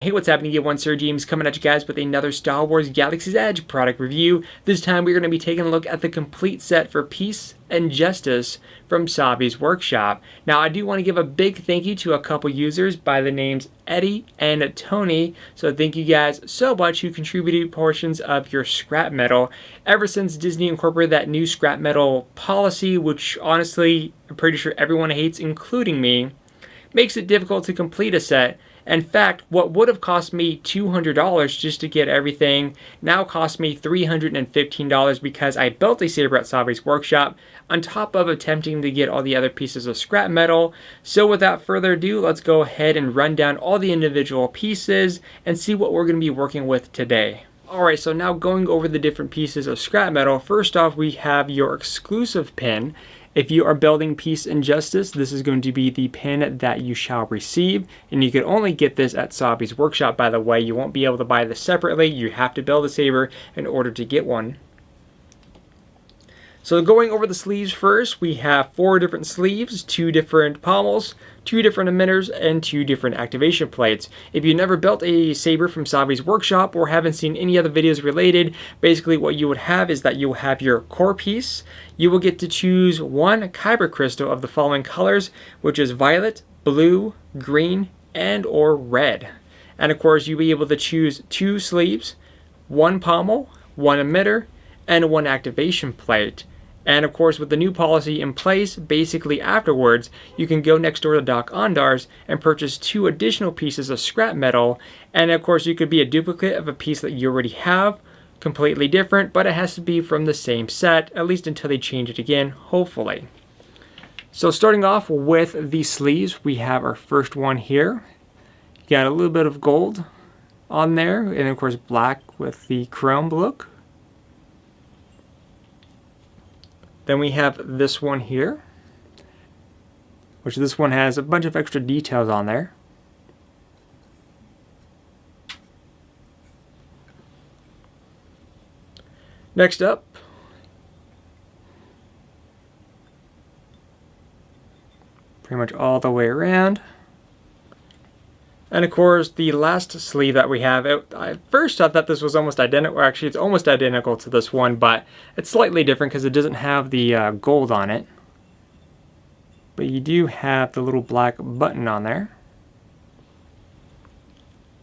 Hey, what's happening? One SirJames coming at you guys with another Star Wars Galaxy's Edge product review. This time we're going to be taking a look at the complete set for Peace and Justice from Savi's workshop. Now, I do want to give a big thank you to a couple users by the names Eddie and Tony. So thank you guys so much who contributed portions of your scrap metal. Ever since Disney incorporated that new scrap metal policy, which honestly I'm pretty sure everyone hates, including me, makes it difficult to complete a set. In fact, what would have cost me $200 just to get everything now cost me $315 because I built a saber at Savi's workshop on top of attempting to get all the other pieces of scrap metal. So without further ado, let's go ahead and run down all the individual pieces and see what we're going to be working with today. Alright, so now going over the different pieces of scrap metal, first off we have your exclusive pin. If you are building Peace and Justice, this is going to be the pin that you shall receive, and you can only get this at Savi's workshop, by the way. You won't be able to buy this separately. You have to build a saber in order to get one. So going over the sleeves first, we have 4 different sleeves, 2 different pommels, 2 different emitters, and 2 different activation plates. If you never built a saber from Savi's workshop or haven't seen any other videos related, basically what you would have is that you will have your core piece. You will get to choose 1 kyber crystal of the following colors, which is violet, blue, green, and or red. And of course you'll be able to choose 2 sleeves, 1 pommel, 1 emitter, and 1 activation plate. And of course, with the new policy in place, basically afterwards, you can go next door to Doc Ondar's and purchase 2 additional pieces of scrap metal. And of course, you could be a duplicate of a piece that you already have, completely different, but it has to be from the same set, at least until they change it again, hopefully. So starting off with the sleeves, we have our first one here. You got a little bit of gold on there, and of course black with the chrome look. Then we have this one here, which this one has a bunch of extra details on there. Next up, pretty much all the way around. And of course, the last sleeve that we have, I first thought that this was almost identical. Actually, it's almost identical to this one, but it's slightly different because it doesn't have the gold on it. But you do have the little black button on there.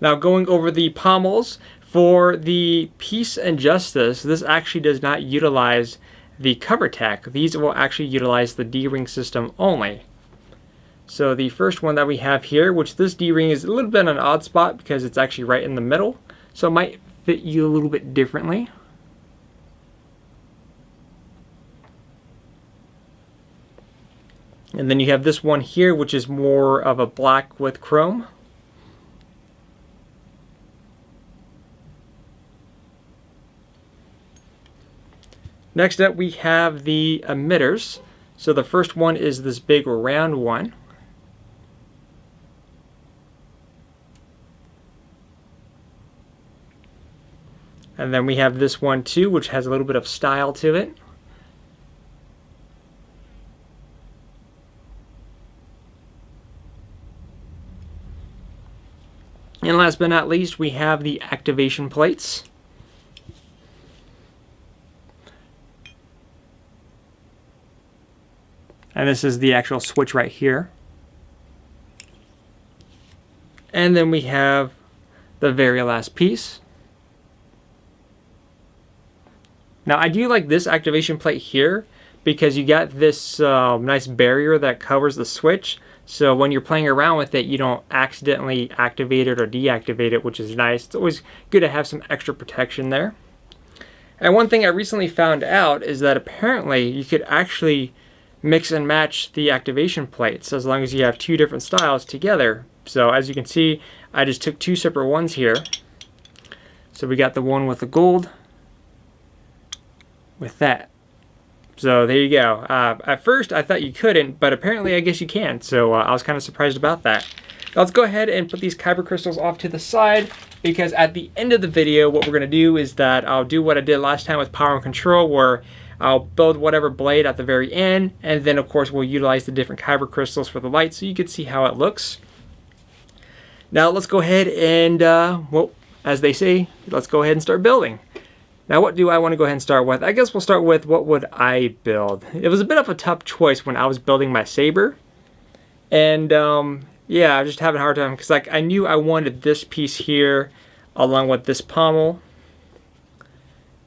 Now going over the pommels, for the Peace and Justice, this actually does not utilize the cover tech. These will actually utilize the D-ring system only. So the first one that we have here, which this D-ring is a little bit an odd spot because it's actually right in the middle, so it might fit you a little bit differently. And then you have this one here, which is more of a black with chrome. Next up we have the emitters. So the first one is this big round one. And then we have this one too, which has a little bit of style to it. And last but not least, we have the activation plates. And this is the actual switch right here. And then we have the very last piece. Now I do like this activation plate here because you got this nice barrier that covers the switch. So when you're playing around with it, you don't accidentally activate it or deactivate it, which is nice. It's always good to have some extra protection there. And one thing I recently found out is that apparently you could actually mix and match the activation plates as long as you have 2 different styles together. So as you can see, I just took 2 separate ones here. So we got the one with the gold with that. So there you go. At first I thought you couldn't, but apparently I guess you can. So I was kind of surprised about that. Now let's go ahead and put these kyber crystals off to the side, because at the end of the video what we're going to do is that I'll do what I did last time with power and control, where I'll build whatever blade at the very end, and then of course we'll utilize the different kyber crystals for the light so you can see how it looks. Now let's go ahead and, well, as they say, let's go ahead and start building. Now what do I want to go ahead and start with? I guess we'll start with what would I build. It was a bit of a tough choice when I was building my saber. And yeah, I was just having a hard time because like I knew I wanted this piece here along with this pommel.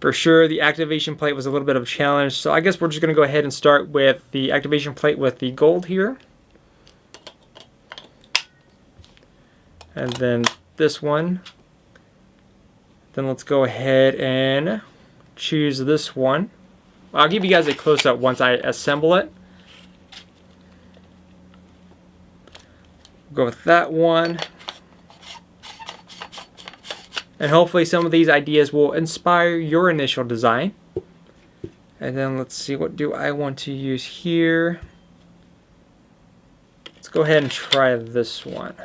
For sure, the activation plate was a little bit of a challenge. So I guess we're just going to go ahead and start with the activation plate with the gold here. And then this one. Then let's go ahead and choose this one. I'll give you guys a close-up once I assemble it. Go with that one. And hopefully some of these ideas will inspire your initial design. And then let's see, what do I want to use here? Let's go ahead and try this one.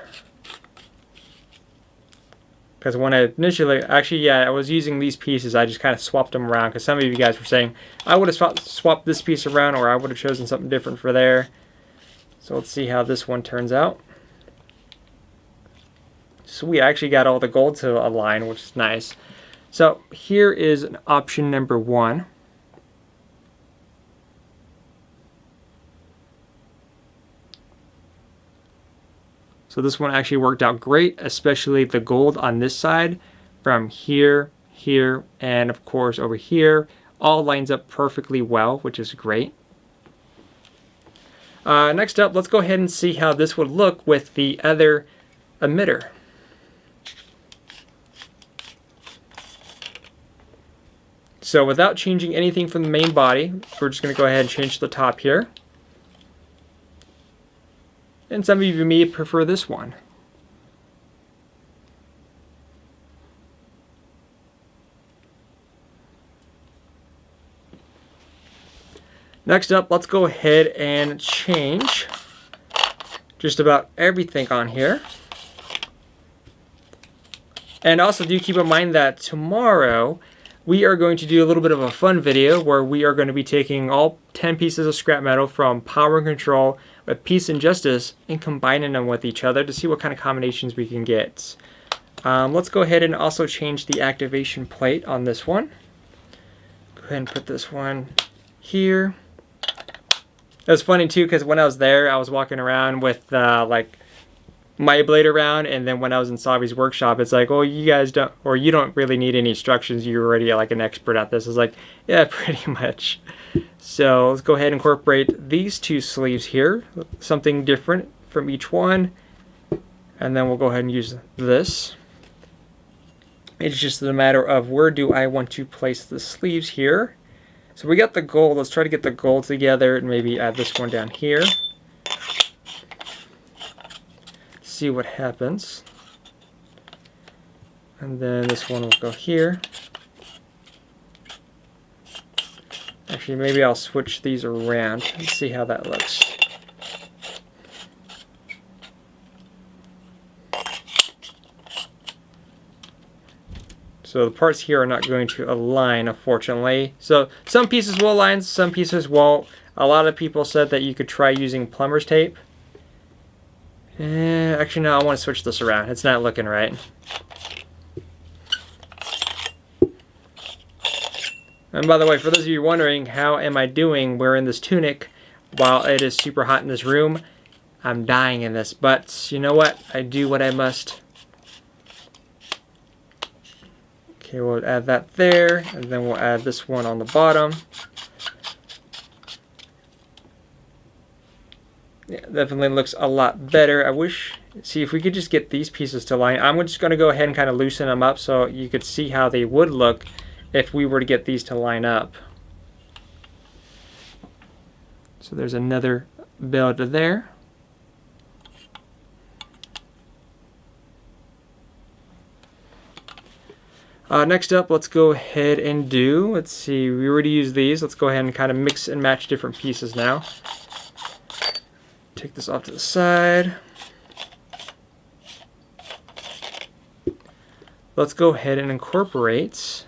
Because when I initially, actually, yeah, I was using these pieces, I just kind of swapped them around. Because some of you guys were saying, I would have swapped this piece around, or I would have chosen something different for there. So let's see how this one turns out. Sweet, I actually got all the gold to align, which is nice. So here is option number 1. So this one actually worked out great, especially the gold on this side from here, here, and of course over here. All lines up perfectly well, which is great. Next up, let's go ahead and see how this would look with the other emitter. So without changing anything from the main body, we're just going to go ahead and change the top here. And some of you may prefer this one. Next up, let's go ahead and change just about everything on here. And also do keep in mind that tomorrow we are going to do a little bit of a fun video where we are going to be taking all 10 pieces of scrap metal from Power and Control with Peace and Justice and combining them with each other to see what kind of combinations we can get. Let's go ahead and also change the activation plate on this one. Go ahead and put this one here. It was funny too because when I was there, I was walking around with like my blade around, and then when I was in Savi's workshop, it's like, oh, you guys don't, or you don't really need any instructions. You're already like an expert at this. It's like, yeah, pretty much. So let's go ahead and incorporate these 2 sleeves here, something different from each one, and then we'll go ahead and use this. It's just a matter of where do I want to place the sleeves here. So we got the gold. Let's try to get the gold together and maybe add this one down here. See what happens. And then this one will go here. Actually, maybe I'll switch these around and see how that looks. So the parts here are not going to align, unfortunately. So some pieces will align, some pieces won't. A lot of people said that you could try using plumber's tape. Actually, no, I want to switch this around. It's not looking right. And by the way, for those of you wondering, how am I doing wearing this tunic while it is super hot in this room? I'm dying in this, but you know what? I do what I must. Okay, we'll add that there, and then we'll add this one on the bottom. Yeah, definitely looks a lot better. I wish, see if we could just get these pieces to line. I'm just going to go ahead and kind of loosen them up so you could see how they would look if we were to get these to line up. So there's another build there. Next up, let's go ahead and do, let's see, we already used these. Let's go ahead and kind of mix and match different pieces now. Take this off to the side. Let's go ahead and incorporate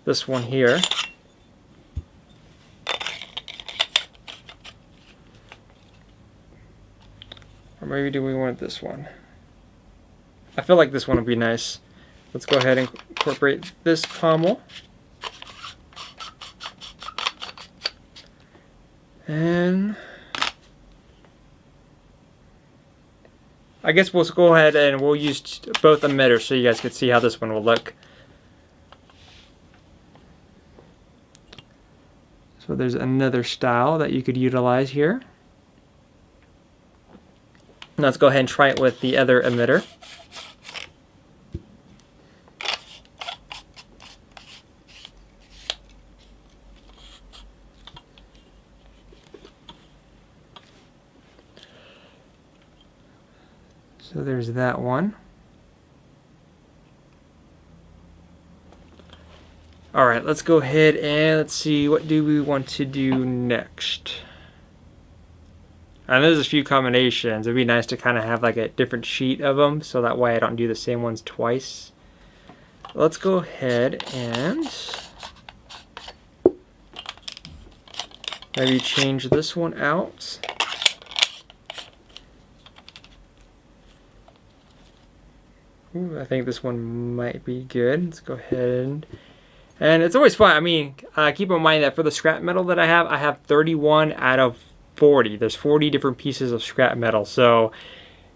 this one here. Or maybe do we want this one? I feel like this one would be nice. Let's go ahead and incorporate this pommel. And I guess we'll go ahead and we'll use both emitters so you guys can see how this one will look. So there's another style that you could utilize here. Now let's go ahead and try it with the other emitter. So there's that one. Alright, let's go ahead and let's see, what do we want to do next? And there's a few combinations. It'd be nice to kind of have like a different sheet of them, so that way I don't do the same ones twice. Let's go ahead and maybe change this one out. Ooh, I think this one might be good. Let's go ahead and it's always fun. I mean, keep in mind that for the scrap metal that I have 31 out of 40. There's 40 different pieces of scrap metal. So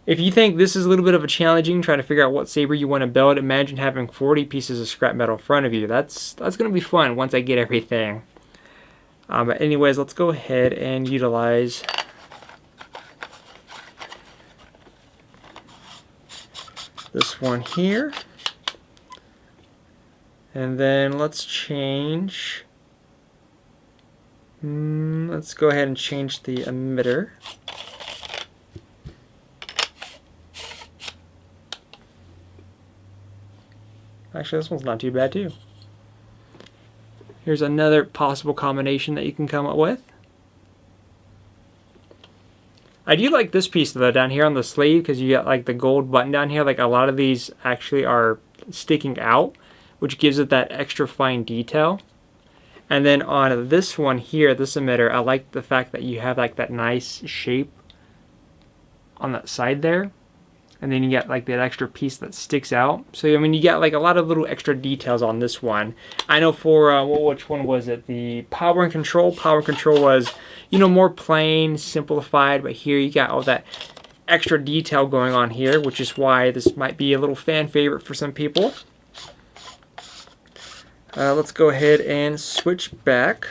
if you think this is a little bit of a challenging, trying to figure out what saber you want to build, imagine having 40 pieces of scrap metal in front of you. That's going to be fun once I get everything. But anyways, let's go ahead and utilize this one here. And then let's change. Let's go ahead and change the emitter. Actually, this one's not too bad too. Here's another possible combination that you can come up with. I do like this piece though down here on the sleeve, because you got like the gold button down here. Like a lot of these actually are sticking out, which gives it that extra fine detail. And then on this one here, this emitter, I like the fact that you have like that nice shape on that side there. And then you get like that extra piece that sticks out. So I mean, you got like a lot of little extra details on this one. I know for, which one was it? The power and control. Power and control was, you know, more plain, simplified. But here you got all that extra detail going on here, which is why this might be a little fan favorite for some people. Let's go ahead and switch back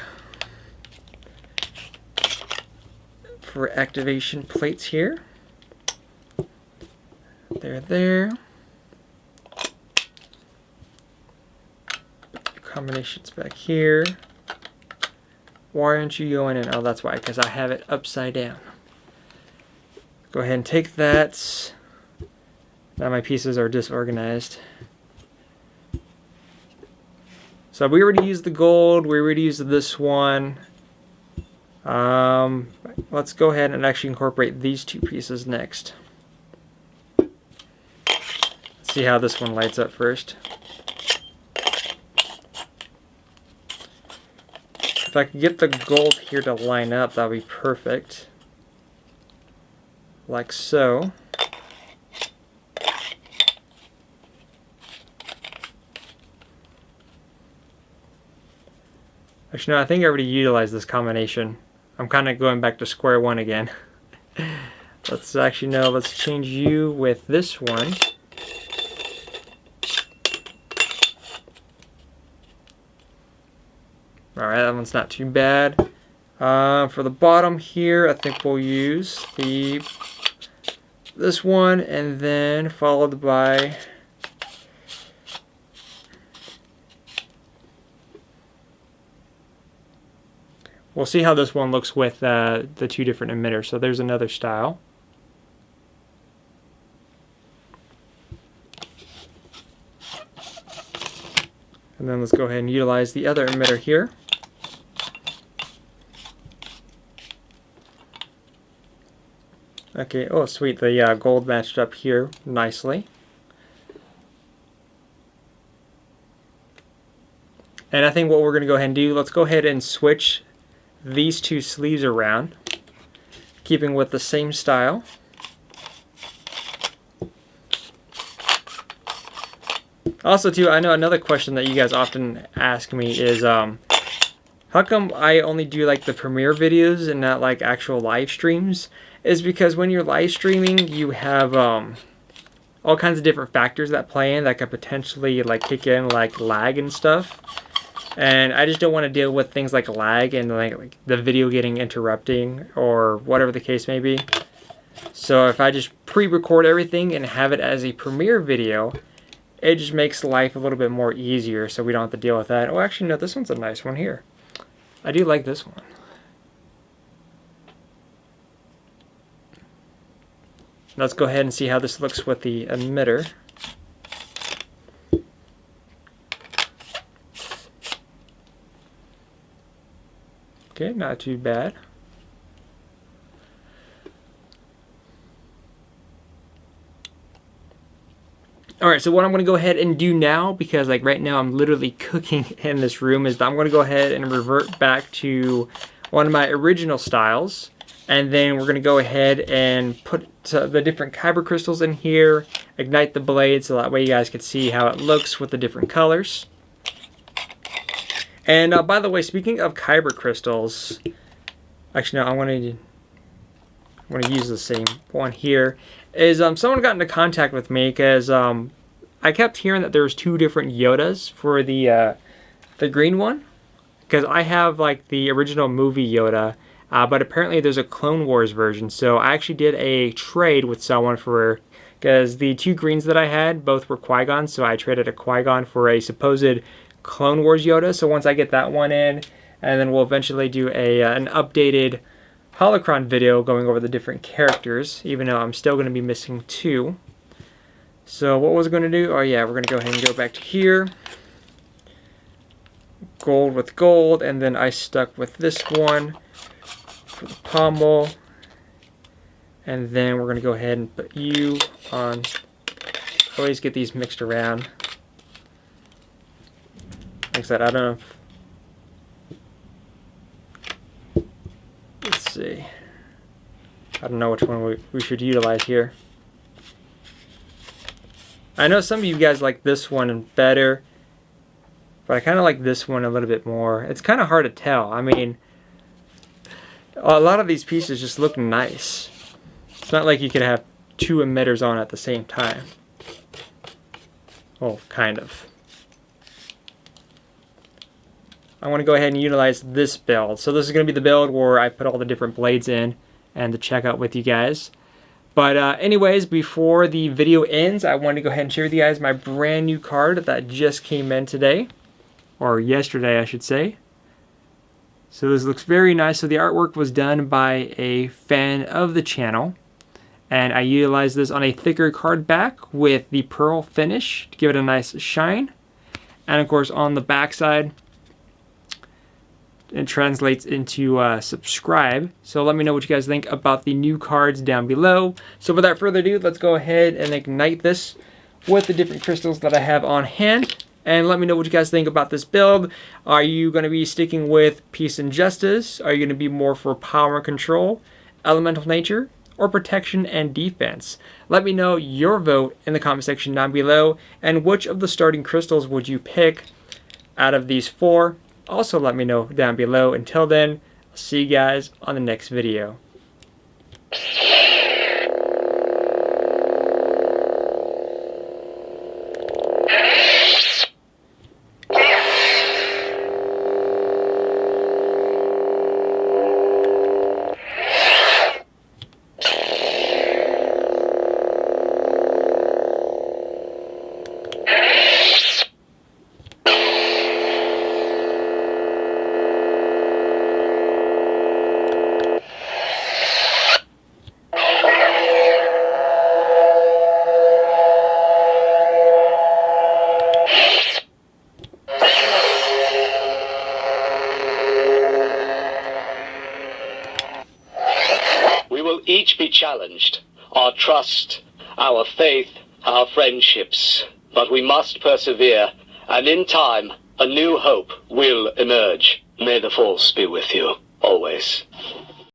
for activation plates here. There. Combinations back here. Why aren't you going in? Oh, that's why, because I have it upside down. Go ahead and take that. Now my pieces are disorganized. So we already used the gold, we already used this one. Let's go ahead and actually incorporate these two pieces next. Let's see how this one lights up first. If I could get the gold here to line up, that would be perfect. Like so. Actually, no, I think I already utilized this combination. I'm kind of going back to square one again. Let's actually, no, let's change you with this one. Alright, that one's not too bad. For the bottom here, I think we'll use this one, and then followed by we'll see how this one looks with the two different emitters. So there's another style. And then let's go ahead and utilize the other emitter here. Okay, oh sweet, the gold matched up here nicely. And I think what we're going to go ahead and do, let's go ahead and switch these two sleeves around, keeping with the same style. Also, too, I know another question that you guys often ask me is, how come I only do like the premiere videos and not like actual live streams? Is because when you're live streaming, you have all kinds of different factors that play in that could potentially like kick in, like lag and stuff. And I just don't want to deal with things like lag and like the video getting interrupting or whatever the case may be. So if I just pre-record everything and have it as a premiere video, it just makes life a little bit more easier so we don't have to deal with that. Oh, actually, no, this one's a nice one here. I do like this one. Let's go ahead and see how this looks with the emitter. Okay, not too bad. Alright, so what I'm going to go ahead and do now, because like right now I'm literally cooking in this room, is that I'm going to go ahead and revert back to one of my original styles. And then we're going to go ahead and put the different kyber crystals in here, ignite the blade so that way you guys can see how it looks with the different colors. And by the way, speaking of kyber crystals, actually no, I want to use the same one here. Is someone got into contact with me because I kept hearing that there's two different Yodas for the green one, because I have like the original movie Yoda, but apparently there's a Clone Wars version. So I actually did a trade with someone for, because the two greens that I had both were Qui-Gon, so I traded a Qui-Gon for a supposed Clone Wars Yoda. So once I get that one in, and then we'll eventually do an updated holocron video going over the different characters, even though I'm still going to be missing two. So what was I going to do? Oh yeah, we're going to go ahead and go back to here. Gold with gold, and then I stuck with this one for the pommel. And then we're going to go ahead and put you on. Always get these mixed around. Like I said, I don't know if, let's see. I don't know which one we should utilize here. I know some of you guys like this one better, but I kind of like this one a little bit more. It's kind of hard to tell. I mean, a lot of these pieces just look nice. It's not like you could have two emitters on at the same time. Well, kind of. I want to go ahead and utilize this build. So this is going to be the build where I put all the different blades in and to check out with you guys. But anyways, before the video ends, I want to go ahead and share with you guys my brand new card that just came in today. Or yesterday, I should say. So this looks very nice. So the artwork was done by a fan of the channel. And I utilized this on a thicker card back with the pearl finish to give it a nice shine. And of course on the back side, it translates into subscribe. So let me know what you guys think about the new cards down below. So without further ado, let's go ahead and ignite this with the different crystals that I have on hand. And let me know what you guys think about this build. Are you going to be sticking with peace and justice? Are you going to be more for power and control, elemental nature, or protection and defense? Let me know your vote in the comment section down below. And which of the starting crystals would you pick out of these four? Also let me know down below. Until then, I'll see you guys on the next video. Each be challenged, our trust, our faith, our friendships. But we must persevere, and in time, a new hope will emerge. May the Force be with you, always.